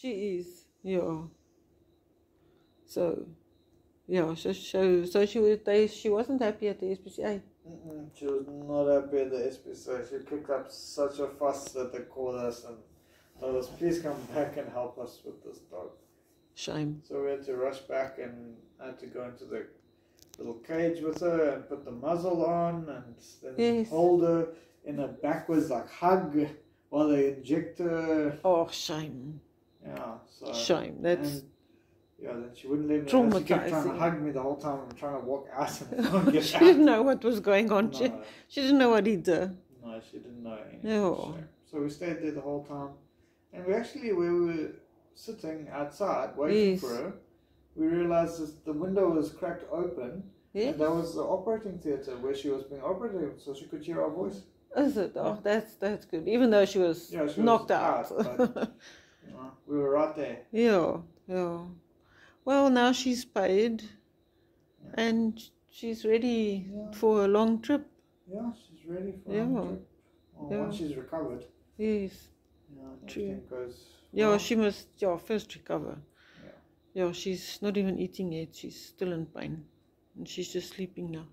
She is, yeah. So, yeah, so she wasn't happy at the SPCA. She was not happy at the SPCA. She kicked up such a fuss that they called us and told us, please come back and help us with this dog. Shame. So we had to rush back and I had to go into the little cage with her and put the muzzle on and then hold her in a backwards like hug while they inject her. Oh, shame. Yeah, so shame. That's then she wouldn't let me. Traumatizing. She kept trying to hug me the whole time. I'm trying to walk out and get she out. didn't know what was going on. No. She didn't know what either. No, she didn't know anything. No. So we stayed there the whole time, and we were sitting outside waiting for her. We realized that the window was cracked open, and that was the operating theatre where she was being operated, so she could hear our voice. Is it? Oh, that's good. Even though she was knocked out. But, we were right there. Yeah. Well, now she's paid, and she's ready for a long trip. Yeah, she's ready for a long trip. Well, once she's recovered. Yes. True. She must first recover. Yeah, she's not even eating yet. She's still in pain. And she's just sleeping now.